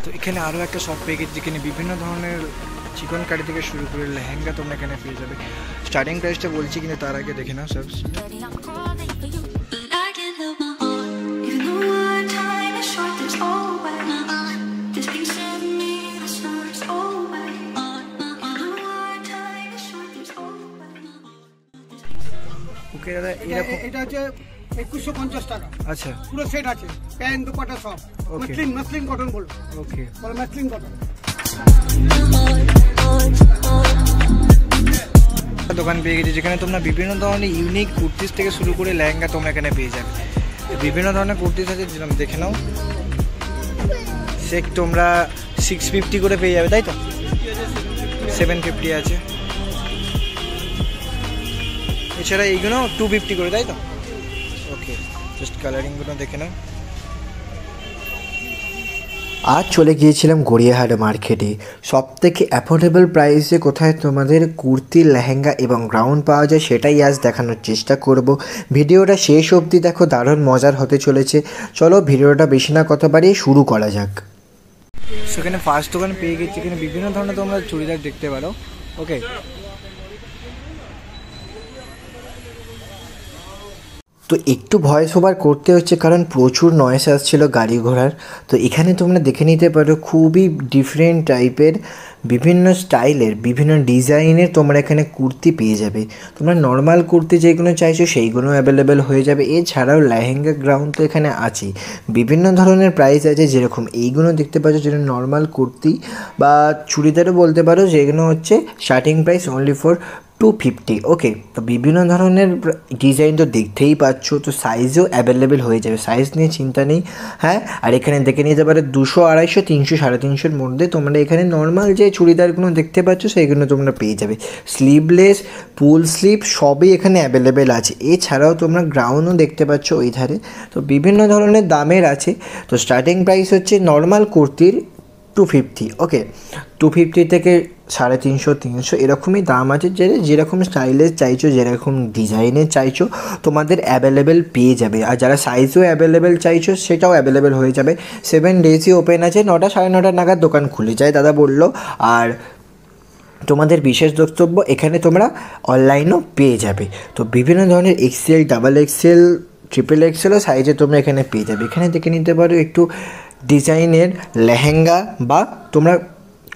তো এখানে আরও একটা শপ পেয়ে গেছি যেখানে বিভিন্ন ধরনের চিকন কারি থেকে শুরু করে লেহেঙ্গা তোমরা এখানে পেয়ে যাবে। স্টার্টিং প্রাইসটা বলছি কিন্তু তার আগে দেখে নাও সব। ওকে দাদা, এরকম এটা হচ্ছে 2150 টাকা। আচ্ছা, পুরো সেট আছে, প্যান্ট দুপাট্টা সব। মসলিন কটন বলবো। ওকে, মসলিন কটন দোকান পেয়ে গেছি যেখানে তোমরা বিভিন্ন ধরনের ইউনিক কুর্তিস থেকে শুরু করে লেহেঙ্গা তোমরা এখানে পেয়ে যাবে। বিভিন্ন ধরনের কুর্তিস আছে, যেরকম দেখে নাও। সেট তোমরা 650 করে পেয়ে যাবে, তাই তো? 750 আছে। এছাড়া এইগুলো 250 করে, তাই তো? ওকে, জাস্ট কালারিংগুলো দেখে নাও। আজ চলে গিয়েছিলাম গড়িয়াহাট মার্কেটে। সবথেকে অ্যাফোর্ডেবল প্রাইসে কোথায় তোমাদের কুর্তি, লেহেঙ্গা এবং গ্রাউন্ড পাওয়া যায় সেটাই আজ দেখানোর চেষ্টা করব। ভিডিওটা শেষ অবধি দেখো, দারুণ মজার হতে চলেছে। চলো ভিডিওটা বেশি না কথা বাড়িয়ে শুরু করা যাক। সেখানে ফার্স্ট দোকান পেয়ে গেছি, এখানে বিভিন্ন ধরনের তোমরা চুড়িদার দেখতে পারো। ওকে, তো একটু ভয়েস ওভার করতে হচ্ছে কারণ প্রচুর নয়েস আসছিল গাড়ি ঘোড়ার। তো এখানে তোমরা দেখে নিতে পারো খুবই ডিফারেন্ট টাইপের, বিভিন্ন স্টাইলের, বিভিন্ন ডিজাইনের তোমরা এখানে কুর্তি পেয়ে যাবে। তোমরা নর্মাল কুর্তি যেগুলো চাইছো সেইগুলো অ্যাভেলেবেল হয়ে যাবে। এছাড়াও লেহেঙ্গা, গ্রাউন্ড তো এখানে আছেই। বিভিন্ন ধরনের প্রাইস আছে, যেরকম এইগুলো দেখতে পাচ্ছ, যেটা নর্মাল কুর্তি বা চুড়িদারও বলতে পারো, যেগুলো হচ্ছে স্টার্টিং প্রাইস অনলি ফর 250। ওকে, তো বিভিন্ন ধরনের ডিজাইন তো দেখতেই পাচ্ছ। তো সাইজও অ্যাভেলেবেল হয়ে যাবে, সাইজ নিয়ে চিন্তা নেই। হ্যাঁ, আর এখানে দেখে নিতে পারো 200, 250, 300, 350 মধ্যে তোমরা এখানে নর্মাল যে চুড়িদারগুলো দেখতে পাচ্ছ সেইগুলো তোমরা পেয়ে যাবে। স্লিভলেস, ফুল স্লিভ সবই এখানে অ্যাভেলেবেল আছে। এছাড়াও তোমরা গ্রাউন্ডও দেখতে পাচ্ছ ওই ধারে। তো বিভিন্ন ধরনের দামের আছে। তো স্টার্টিং প্রাইস হচ্ছে নর্মাল কুর্তির 250। ওকে, 250 থেকে 350, 300 এরকমই দাম আছে। যেরকম স্টাইলের চাইছো, যেরকম ডিজাইনের চাইছো তোমাদের অ্যাভেলেবেল পেয়ে যাবে। আর যারা সাইজও অ্যাভেলেবেল চাইছো সেটাও অ্যাভেলেবেল হয়ে যাবে। 7 ডেজই ওপেন আছে, 9টা, 9:30 নাগাদ দোকান খুলে যায় দাদা বললো। আর তোমাদের বিশেষ বক্তব্য, এখানে তোমরা অনলাইনও পেয়ে যাবে। তো বিভিন্ন ধরনের এক্সেল, ডাবল এক্সেল, ট্রিপল এক্সেলও সাইজে তোমরা এখানে পেয়ে যাবে। এখানে দেখে নিতে পারো একটু ডিজাইনের লেহেঙ্গা বা তোমরা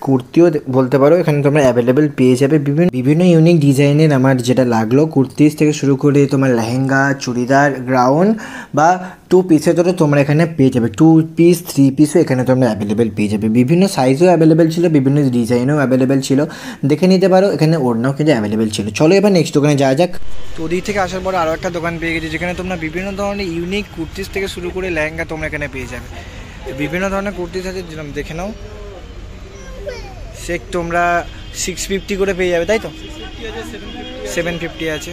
কুর্তিও বলতে পারো, এখানে তোমরা অ্যাভেলেবেল পেয়ে যাবে। বিভিন্ন ইউনিক ডিজাইনের আমার যেটা লাগলো, কুর্তিস থেকে শুরু করে তোমার লেহেঙ্গা, চুড়িদার, গ্রাউন্ড বা 2 পিসে ধরে তোমরা এখানে পেয়ে যাবে। 2 পিস, 3 পিসও এখানে তোমরা অ্যাভেলেবেল পেয়ে যাবে। বিভিন্ন সাইজও অ্যাভেলেবেল ছিল, বিভিন্ন ডিজাইনও অ্যাভেলেবেল ছিল, দেখে নিতে পারো। এখানে ওড়নাও কিন্তু অ্যাভেলেবেল ছিল। চলো এবার নেক্সট দোকানে যাওয়া যাক। তো ওদিক থেকে আসার পর আরও একটা দোকান পেয়ে গেছি যেখানে তোমরা বিভিন্ন ধরনের ইউনিক কুর্তিস থেকে শুরু করে লেহেঙ্গা তোমরা এখানে পেয়ে যাবে। বিভিন্ন ধরনের কুর্তিস আছে, যেরকম দেখে নাও। সেট তোমরা 650 করে পেয়ে যাবে, তাই তো? 750 আছে।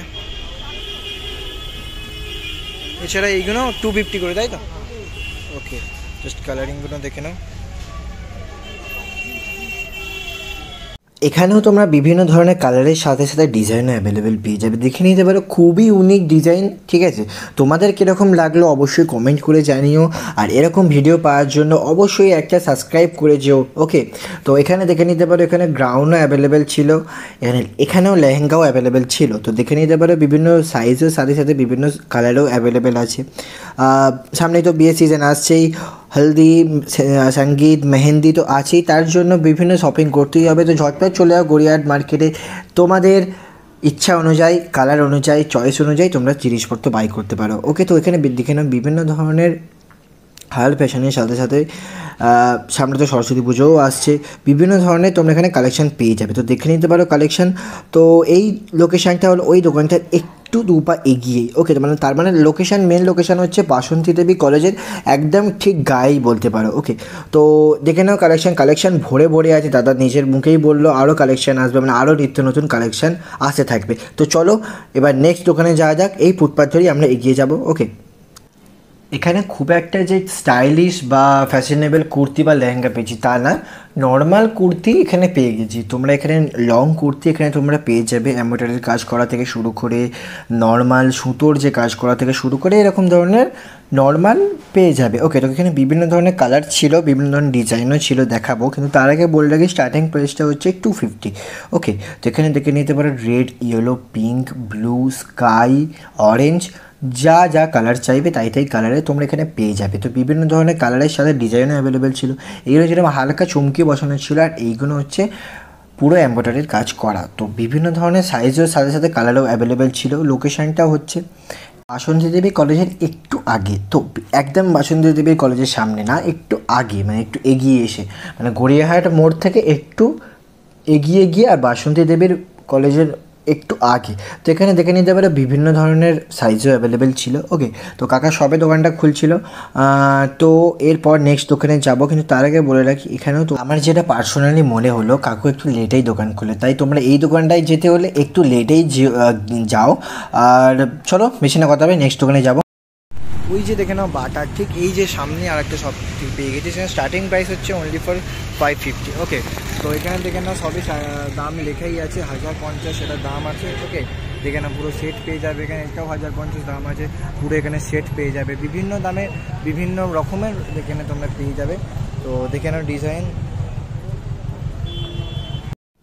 এছাড়া এইগুলো 250 করে, তাই তো? ওকে, জাস্ট কালারিংগুলো দেখে নাও। এখানেও তোমরা বিভিন্ন ধরনের কালারের সাথে সাথে ডিজাইনও অ্যাভেলেবেল পেয়ে যাবে, দেখে নিতে পারো। খুবই ইউনিক ডিজাইন, ঠিক আছে? তোমাদের কীরকম লাগলো অবশ্যই কমেন্ট করে জানিও। আর এরকম ভিডিও পাওয়ার জন্য অবশ্যই একটা সাবস্ক্রাইব করে যেও। ওকে, তো এখানে দেখে নিতে পারো, এখানে গ্রাউন্ডও অ্যাভেলেবেল ছিল, এখানেও লেহেঙ্গাও অ্যাভেলেবেল ছিল। তো দেখে নিতে পারো বিভিন্ন সাইজের সাথে সাথে বিভিন্ন কালারও অ্যাভেলেবেল আছে। সামনেই তো বিয়ে সিজন আসছেই, হলদি, সঙ্গীত, মেহেন্দি তো আছেই, তার জন্য বিভিন্ন শপিং করতেই হবে। তো ঝটপট চলে যাও গড়িয়াহাট মার্কেটে। তোমাদের ইচ্ছা অনুযায়ী, কালার অনুযায়ী, চয়েস অনুযায়ী তোমরা জিনিসপত্র বাই করতে পারো। ওকে, তো এখানে দেখে নাও বিভিন্ন ধরনের হাল ফ্যাশনের সাথে সাথে সামনে তো সরস্বতী পুজোও আসছে, বিভিন্ন ধরনের তোমরা এখানে কালেকশান পেয়ে যাবে। তো দেখে নিতে পারো কালেকশান। তো এই লোকেশানটা হলো ওই দোকানটার একটু 2 পা এগিয়ে। ওকে, তার মানে লোকেশান, মেন লোকেশান হচ্ছে বাসন্তী দেবী কলেজের একদম ঠিক গায়েই বলতে পারো। ওকে, তো দেখে নাও কালেকশান ভরে ভরে আছে। দাদা নিজের মুখেই বললো আরও কালেকশান আসবে, মানে আরও নিত্য নতুন কালেকশান আসতে থাকবে। তো চলো এবার নেক্সট দোকানে যাওয়া যাক। এই ফুটপাথ ধরেই আমরা এগিয়ে যাব। ওকে, এখানে খুব একটা যে স্টাইলিশ বা ফ্যাশনেবল কুর্তি বা লেহেঙ্গা পেয়েছি তা না, নর্মাল কুর্তি এখানে পেয়ে গেছি। তোমরা এখানে লং কুর্তি এখানে তোমরা পেয়ে যাবে, এমব্রয়ডারির কাজ করা থেকে শুরু করে নর্মাল সুতোর যে কাজ করা থেকে শুরু করে এরকম ধরনের নর্মাল পেয়ে যাবে। ওকে, তো এখানে বিভিন্ন ধরনের কালার ছিল, বিভিন্ন ধরনের ডিজাইনও ছিল, দেখাবো, কিন্তু তার আগে বলে রাখি স্টার্টিং প্রাইসটা হচ্ছে 250। ওকে, তো এখানে দেখে নিতে পারো red, yellow, pink, blue, sky, orange, যা যা কালার চাইবে তাই তাই কালারে তোমরা এখানে পেয়ে যাবে। তো বিভিন্ন ধরনের কালারের সাথে ডিজাইনও অ্যাভেলেবেল ছিল। এইগুলো যেরকম হালকা চমকি বসানো ছিল, আর এইগুলো হচ্ছে পুরো এমব্রয়ডারির কাজ করা। তো বিভিন্ন ধরনের সাইজের সাথে সাথে কালারও অ্যাভেলেবেল ছিল। লোকেশানটা হচ্ছে বাসন্তী দেবী কলেজের একটু আগে, তো একদম বাসন্তী দেবী কলেজের সামনে না, একটু আগে, মানে একটু এগিয়ে এসে, মানে গড়িয়াহাট মোড় থেকে একটু এগিয়ে গিয়ে আর বাসন্তী দেবীর কলেজের একটু আগে। তো এখানে দেখে নিতে পারো বিভিন্ন ধরনের সাইজও অ্যাভেলেবেল ছিল। ওকে, তো কাকা সবে দোকানটা খুলছিল, তো এরপর নেক্সট দোকানে যাব, কিন্তু তার আগে বলে রাখি এখানেও তো আমার যেটা পার্সোনালি মনে হলো কাকু একটু লেটেই দোকান খুলে, তাই তোমরা এই দোকানটায় যেতে হলে একটু লেটেই যাও। আর চলো বেশি না কথা হবে, নেক্সট দোকানে যাব। ওই যে দেখে নাও বাটার, ঠিক এই যে সামনে আর একটা শপ পেয়ে গেছি, সেখানে স্টার্টিং প্রাইস হচ্ছে অনলি ফর 550। ওকে, তো এখানে দেখে নাও সবই দাম লেখাই আছে, 1050 সেটা দাম আছে। ওকে, দেখে নাও পুরো সেট পেয়ে যাবে, এখানে এটাও 1050 দাম আছে, পুরো এখানে সেট পেয়ে যাবে, বিভিন্ন দামে বিভিন্ন রকমের এখানে তোমরা পেয়ে যাবে। তো দেখে নাও ডিজাইন।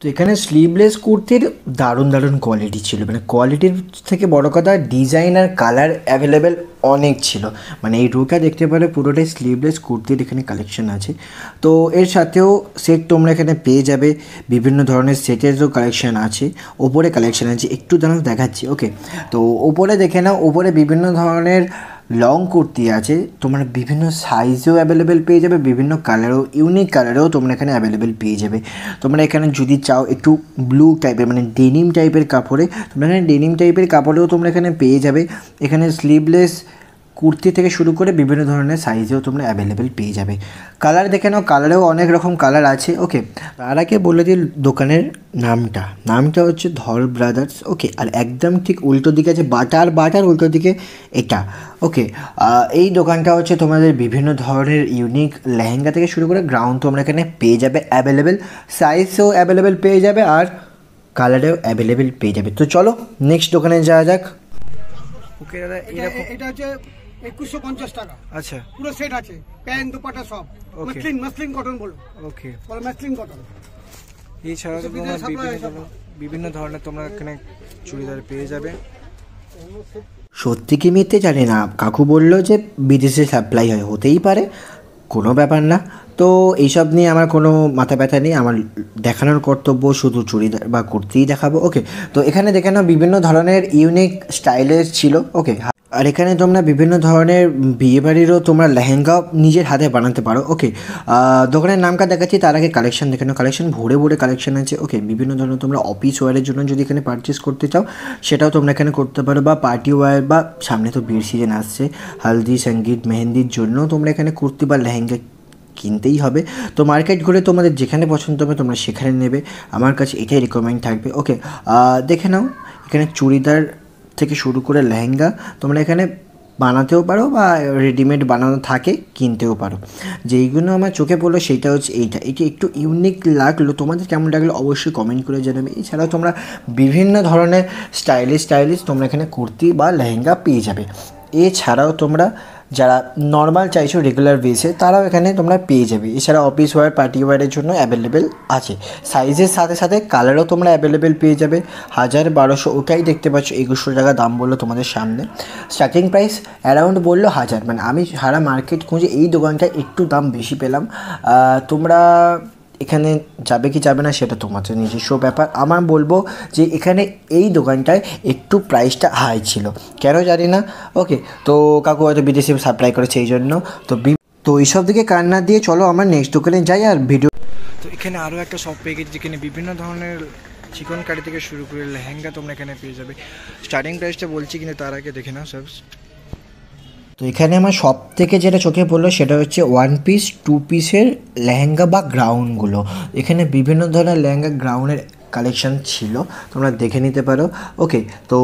তো এখানে স্লিভলেস কুর্তির দারুণ দারুণ কোয়ালিটি ছিল, মানে কোয়ালিটির থেকে বড় কথা ডিজাইন আর কালার অ্যাভেলেবেল অনেক ছিল। মানে এই রোকা দেখতে পেলে পুরোটাই স্লিভলেস কুর্তির এখানে কালেকশন আছে। তো এর সাথেও সেট তোমরা এখানে পেয়ে যাবে, বিভিন্ন ধরনের সেটেরও কালেকশন আছে, ওপরে কালেকশন আছে, একটু দাঁড়াও দেখাচ্ছি। ওকে, তো ওপরে দেখে নাও, ওপরে বিভিন্ন ধরনের লং কুর্তি আছে, তোমরা বিভিন্ন সাইজেও অ্যাভেলেবেল পেয়ে যাবে, বিভিন্ন কালারও, ইউনিক কালারেও তোমরা এখানে অ্যাভেলেবেল পেয়ে যাবে। তোমরা এখানে যদি চাও একটু ব্লু টাইপের মানে ডেনিম টাইপের কাপড়ে, তোমরা এখানে ডেনিম টাইপের কাপড়েও তোমরা এখানে পেয়ে যাবে। এখানে স্লিভলেস কুর্তি থেকে শুরু করে বিভিন্ন ধরনের সাইজেও তোমরা অ্যাভেলেবেল পেয়ে যাবে। কালার দেখে নাও, কালারেও অনেক রকম কালার আছে। ওকে, তার আগে বলে দিই দোকানের নামটা হচ্ছে ধর ব্রাদার্স। ওকে, আর একদম ঠিক উল্টো দিকে আছে বাটার উল্টো দিকে এটা। ওকে, এই দোকানটা হচ্ছে তোমাদের বিভিন্ন ধরনের ইউনিক লেহেঙ্গা থেকে শুরু করে গ্রাউন্ড তোমরা এখানে পেয়ে যাবে অ্যাভেলেবেল, সাইজও অ্যাভেলেবেল পেয়ে যাবে, আর কালারেও অ্যাভেলেবেল পেয়ে যাবে। তো চলো নেক্সট দোকানে যাওয়া যাক। ওকে দাদা, এরকম এটা হচ্ছে 2150 টাকা। আচ্ছা, পুরো সেট আছে, প্যান্ট দুপাটা সব Okay. মসলিন কটন বলো, ওকে। বলো মসলিন কটন। এছাড়াও তো তোমরা বিভিন্ন ধরনের তোমরা এখানে চুড়িদার পেয়ে যাবে। সত্যি কি মিথ্যে জানি না, কাকু বললো যে বিদেশে সাপ্লাই হয়, হতেই পারে, কোনো ব্যাপার না। তো এইসব নিয়ে আমার কোনো মাথা ব্যথা নেই, আমার দেখানোর কর্তব্য শুধু চুড়িদার বা কুর্তিই দেখাবো। ওকে, তো এখানে দেখে নাও বিভিন্ন ধরনের ইউনিক স্টাইলের ছিল। ওকে, আর এখানে তোমরা বিভিন্ন ধরনের বিয়েবাড়িরও তোমরা লেহেঙ্গা নিজের হাতে বানাতে পারো। ওকে, দোকানের নামটা দেখাচ্ছি, তার আগে কালেকশন দেখে নাও, কালেকশন ভরে কালেকশন আছে। ওকে, বিভিন্ন ধরনের তোমরা অফিস ওয়্যারের জন্য যদি এখানে পারচেস করতে চাও সেটাও তোমরা এখানে করতে পারো, বা পার্টি ওয়্যার, বা সামনে তো বিয়ের সিজন আসছে, হালদি, সঙ্গীত, মেহেন্দির জন্য তোমরা এখানে কুর্তি বা লেহেঙ্গা কিনতেই হবে। তো মার্কেট ঘুরে তোমাদের যেখানে পছন্দ হবে তোমরা সেখানে নেবে, আমার কাছে এটাই রিকমেন্ড থাকবে। ওকে, দেখে নাও এখানে চুড়িদার থেকে শুরু করে লেহেঙ্গা তোমরা এখানে বানাতেও পারো, বা রেডিমেড বানানো থাকে কিনতেও পারো। যেইগুলো আমার চোখে পড়লো সেইটা হচ্ছে এটি একটু ইউনিক লাগলো, তোমাদের কেমন লাগলো অবশ্যই কমেন্ট করে জানাবে। এছাড়াও তোমরা বিভিন্ন ধরনের স্টাইলিশ তোমরা এখানে কুর্তি বা লেহেঙ্গা পেয়ে যাবে। এছাড়াও তোমরা যারা নর্মাল চাইছো রেগুলার বেসে, তারাও এখানে তোমরা পেয়ে যাবে। এছাড়া অফিস ওয়্যার, পার্টি ওয়্যারের জন্য অ্যাভেলেবেল আছে, সাইজের সাথে সাথে কালারও তোমরা অ্যাভেলেবেল পেয়ে যাবে। 1000-1200 ওটাই দেখতে পাচ্ছ, 2100 টাকা দাম বললো তোমাদের সামনে। স্টার্টিং প্রাইস অ্যারাউন্ড বললো 1000, মানে আমি সারা মার্কেট খুঁজে এই দোকানটায় একটু দাম বেশি পেলাম। তোমরা এখানে যাবে কি যাবে না সেটা তোমাদের নিজস্ব ব্যাপার। আমার বলবো যে এখানে এই দোকানটায় একটু প্রাইসটা হাই ছিল, কেন জানি না। ওকে, তো কাকু হয়তো বিদেশে সাপ্লাই করেছে এই জন্য। তো এইসব দিকে কান না দিয়ে চলো আমরা নেক্সট দোকানে যাই আর ভিডিও। তো এখানে আরও একটা শপ পেয়ে গেছি, যেখানে বিভিন্ন ধরনের চিকন কারি থেকে শুরু করে লেহেঙ্গা তোমরা এখানে পেয়ে যাবে। স্টার্টিং প্রাইসটা বলছি, কিন্তু তার আগে দেখে নাও সব। তো এখানে আমার সব থেকে যেটা চোখে পড়লো সেটা হচ্ছে 1 পিস 2 পিসের লেহেঙ্গা বা গ্রাউন্ডগুলো। এখানে বিভিন্ন ধরনের লেহেঙ্গা গ্রাউন্ডের কালেকশন ছিল, তোমরা দেখে নিতে পারো। ওকে, তো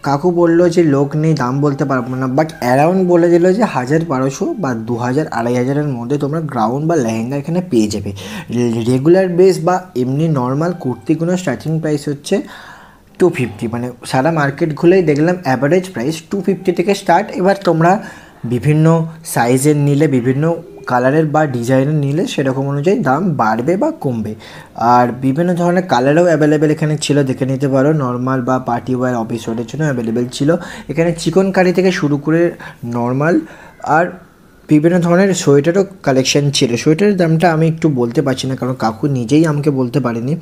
কাকু বললো যে লোক নেই দাম বলতে পারবো না, বাট অ্যারাউন্ড বলে দিল যে 1000-1200 বা 2000-2500-এর মধ্যে তোমরা গ্রাউন্ড বা লেহেঙ্গা এখানে পেয়ে যাবে। রেগুলার বেস বা এমনি নর্মাল কুর্তিগুলো স্টার্টিং প্রাইস হচ্ছে 250, মানে সারা মার্কেট ঘুরেই দেখলাম অ্যাভারেজ প্রাইস 250 থেকে স্টার্ট। এবার তোমরা বিভিন্ন সাইজের নিলে বিভিন্ন কালারের বা ডিজাইনের নিলে সেরকম অনুযায়ী দাম বাড়বে বা কমবে। আর বিভিন্ন ধরনের কালারও অ্যাভেলেবেল এখানে ছিল, দেখে নিতে পারো। নর্মাল বা পার্টি ওয়্যার, অফিস ওয়ারের জন্য অ্যাভেলেবেল ছিল। এখানে চিকন কারি থেকে শুরু করে নর্মাল আর বিভিন্ন ধরনের সোয়েটারও কালেকশন ছিল। সোয়েটারের দামটা আমি একটু বলতে পারছি না, কারণ কাকু নিজেই আমাকে বলতে পারেনি।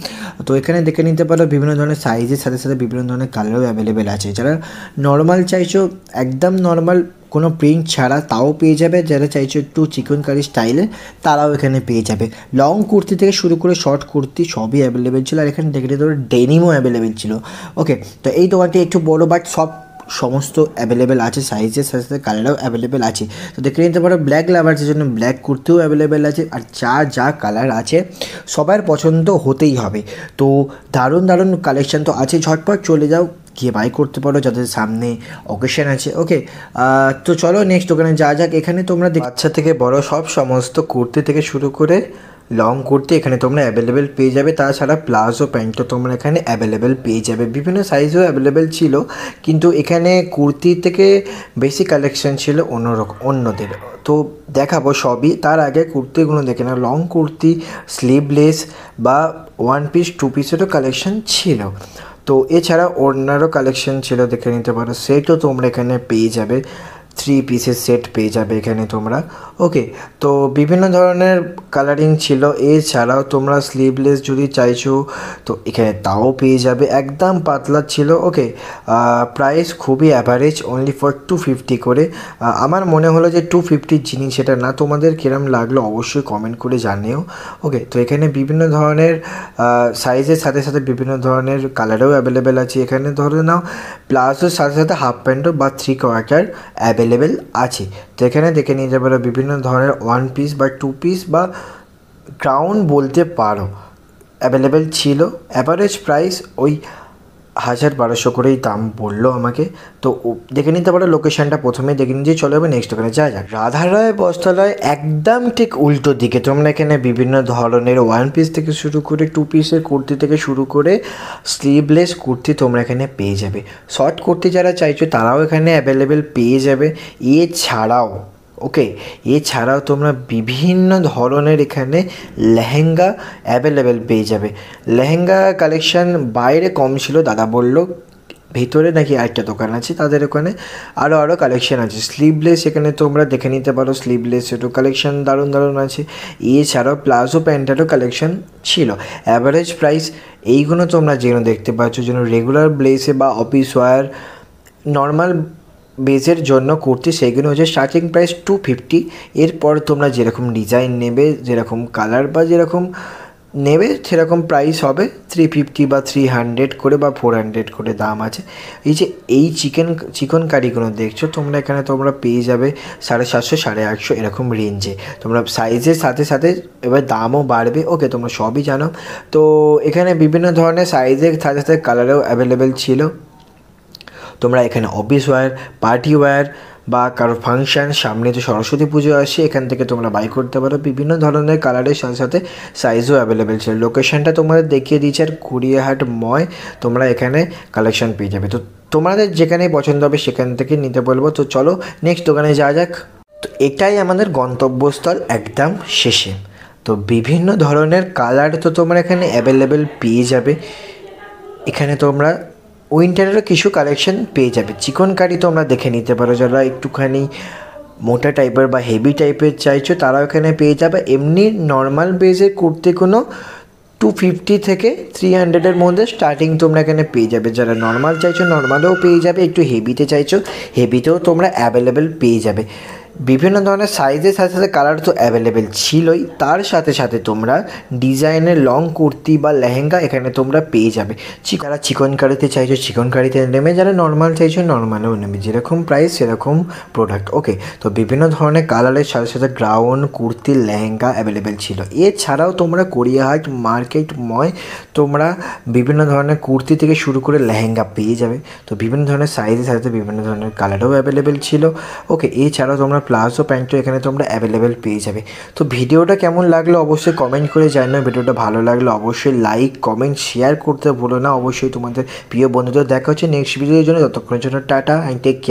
তো এখানে দেখে নিতে পারো বিভিন্ন ধরনের সাইজের সাথে সাথে বিভিন্ন ধরনের কালারও অ্যাভেলেবেল আছে। যারা নর্মাল চাইছো, একদম নর্মাল কোনো প্রিন্ট ছাড়া, তাও পেয়ে যাবে। যারা চাইছো একটু চিকনকারি স্টাইলে, তারাও এখানে পেয়ে যাবে। লং কুর্তি থেকে শুরু করে শর্ট কুর্তি সবই অ্যাভেলেবেল ছিল। আর এখানে দেখে নিতে পারো ডেনিমও অ্যাভেলেবেল ছিল। ওকে, তো এই দোকানটি একটু বড়, বাট সমস্ত অ্যাভেলেবেল আছে, সাইজের সাথে সাথে কালারও অ্যাভেলেবেল আছে। তো দেখে নিতে পারো ব্ল্যাক লাভার্সের জন্য ব্ল্যাক কুর্তিও অ্যাভেলেবেল আছে। আর যা কালার আছে সবার পছন্দ হতেই হবে। তো দারুণ দারুণ কালেকশান তো আছে, ঝটপট চলে যাও, গিয়ে বাই করতে পারো যাদের সামনে অকেশন আছে। ওকে, তো চলো নেক্সট দোকানে যাক। এখানে তোমরা বাচ্চা থেকে বড় সব সমস্ত কুর্তি থেকে শুরু করে লং কুর্তি এখানে তোমরা অ্যাভেলেবেল পেয়ে যাবে। তাছাড়া প্লাজো প্যান্টও তোমরা এখানে অ্যাভেলেবেল পেয়ে যাবে। বিভিন্ন সাইজও অ্যাভেলেবেল ছিল, কিন্তু এখানে কুর্তি থেকে বেশি কালেকশন ছিল অন্যদের। তো দেখাবো সবই, তার আগে কুর্তিগুলো দেখে না। লং কুর্তি, স্লিভলেস বা ওয়ান পিস, টু পিসেরও কালেকশন ছিল। তো এছাড়া ওড়নারও কালেকশন ছিল, দেখে নিতে পারো। সেটও তোমরা এখানে পেয়ে যাবে, 3 পিসের সেট পেয়ে যাবে এখানে তোমরা। ওকে, তো বিভিন্ন ধরনের কালারিং ছিল। এছাড়াও তোমরা স্লিভলেস যদি চাইছো তো এখানে তাও পেয়ে যাবে, একদম পাতলা ছিল। ওকে, প্রাইস খুবই অ্যাভারেজ, অনলি ফর 250 করে। আমার মনে হলো যে 250 জিনিস সেটা না। তোমাদের কিরম লাগলো অবশ্যই কমেন্ট করে জানিও। ওকে, তো এখানে বিভিন্ন ধরনের সাইজের সাথে সাথে বিভিন্ন ধরনের কালারও অ্যাভেলেবেল আছে। এখানে ধরে নাও প্লাজোর সাথে সাথে হাফ প্যান্টও বা 3 কোয়ার্টার অ্যাভেলেবেল আছে। তো এখানে দেখে নিয়ে যাবে বিভিন্ন ধরনের ওয়ান পিস বা 2 পিস বা গাউন বলতে পারো অ্যাভেলেবেল ছিল। অ্যাভারেজ প্রাইস ওই 1000-1200 করেই দাম বললো আমাকে। তো দেখে নিতে পারো লোকেশানটা প্রথমেই দেখে নিয়ে চলে যাবে নেক্সট ওখানে যাক। রাধারায় বস্ত্রালয় একদম ঠিক উল্টো দিকে তোমরা এখানে বিভিন্ন ধরনের ওয়ান পিস থেকে শুরু করে 2 পিসের কুর্তি থেকে শুরু করে স্লিভলেস কুর্তি তোমরা এখানে পেয়ে যাবে। শর্ট কুর্তি যারা চাইছো তারাও এখানে অ্যাভেলেবেল পেয়ে যাবে। এছাড়াও তোমরা বিভিন্ন ধরনের এখানে লেহেঙ্গা অ্যাভেলেবেল পেয়ে যাবে। লেহেঙ্গা কালেকশান বাইরে কম ছিল, দাদা বলল ভিতরে নাকি আরেকটা দোকান আছে, তাদের ওখানে আরও কালেকশান আছে। স্লিভলেস এখানে তোমরা দেখে নিতে পারো, স্লিভলেসেরও কালেকশান দারুণ আছে। এছাড়াও প্লাজো প্যান্টেরও কালেকশান ছিল। অ্যাভারেজ প্রাইস এইগুলো তোমরা যেন দেখতে পাচ্ছ, যেন রেগুলার ব্লেসে বা অফিস ওয়্যার নর্মাল বেজের জন্য কুর্তি, সেইগুলো হচ্ছে স্টার্টিং প্রাইস 250। এরপর তোমরা যেরকম ডিজাইন নেবে, যেরকম কালার বা যেরকম নেবে সেরকম প্রাইস হবে 350 বা 300 করে বা 400 করে দাম আছে। এই যে এই চিকন কারিগুলো দেখছো তোমরা, এখানে তোমরা পেয়ে যাবে 750-850 এরকম রেঞ্জে। তোমরা সাইজের সাথে সাথে এবার দামও বাড়বে। ওকে, তোমরা সবই জানো। তো এখানে বিভিন্ন ধরনের সাইজের সাথে সাথে কালারও অ্যাভেলেবেল ছিল। তোমরা এখানে অফিস ওয়্যার, পার্টি ওয়্যার বা কারো ফাংশান, সামনে তো সরস্বতী পুজো আসে, এখান থেকে তোমরা বাই করতে পারো। বিভিন্ন ধরনের কালারের সাথে সাথে সাইজও অ্যাভেলেবেল ছিল। লোকেশানটা তোমাদের দেখিয়ে দিয়েছে, আর কুড়িয়াহাট ময় তোমরা এখানে কালেকশান পেয়ে যাবে। তো তোমাদের যেখানেই পছন্দ হবে সেখান থেকে নিতে বলবো। তো চলো নেক্সট দোকানে যাক। তো এটাই আমাদের গন্তব্যস্থল একদম শেষে। তো বিভিন্ন ধরনের কালার তো তোমরা এখানে অ্যাভেলেবেল পেয়ে যাবে। এখানে তোমরা উইন্টারেরও কিছু কালেকশন পেয়ে যাবে। চিকন কারি তোমরা দেখে নিতে পারো, যারা একটুখানি মোটা টাইপের বা হেভি টাইপের চাইছো তারাও এখানে পেয়ে যাবে। এমনি নর্মাল বেজের কুর্তি কোনো 250 থেকে 300-এর মধ্যে স্টার্টিং তোমরা এখানে পেয়ে যাবে। যারা নর্মাল চাইছো নর্মালেও পেয়ে যাবে, একটু হেভিতে চাইছো হেভিতেও তোমরা অ্যাভেলেবেল পেয়ে যাবে। বিভিন্ন ধরনের সাইজের সাথে সাথে কালার তো অ্যাভেলেবেল ছিলই, তার সাথে সাথে তোমরা ডিজাইনের লং কুর্তি বা লেহেঙ্গা এখানে তোমরা পেয়ে যাবে। যারা চিকন কারিতে চাইছো চিকন কারিতে নেবে, যারা নর্মাল চাইছো নর্মালেও নেবে, যেরকম প্রাইস সেরকম প্রোডাক্ট। ওকে, তো বিভিন্ন ধরনের কালারের সাথে সাথে গ্রাউন কুর্তি লেহেঙ্গা অ্যাভেলেবেল ছিল। এছাড়াও তোমরা গড়িয়াহাট মার্কেট ময় তোমরা বিভিন্ন ধরনের কুর্তি থেকে শুরু করে লেহেঙ্গা পেয়ে যাবে। তো বিভিন্ন ধরনের সাইজের সাথে বিভিন্ন ধরনের কালারও অ্যাভেলেবেল ছিল। ওকে, এছাড়াও তোমরা প্লাজো প্যান্টও এখানে তোমরা অ্যাভেলেবেল পেয়ে যাবে। তো ভিডিওটা কেমন লাগলো অবশ্যই কমেন্ট করে জানাও। ভিডিওটা ভালো লাগলো অবশ্যই লাইক কমেন্ট শেয়ার করতে ভুলো না। অবশ্যই তোমাদের প্রিয় বন্ধুদের দেখা হচ্ছে নেক্সট ভিডিওর জন্য। ততক্ষণের জন্য টাটা অ্যান্ড টেক কেয়ার।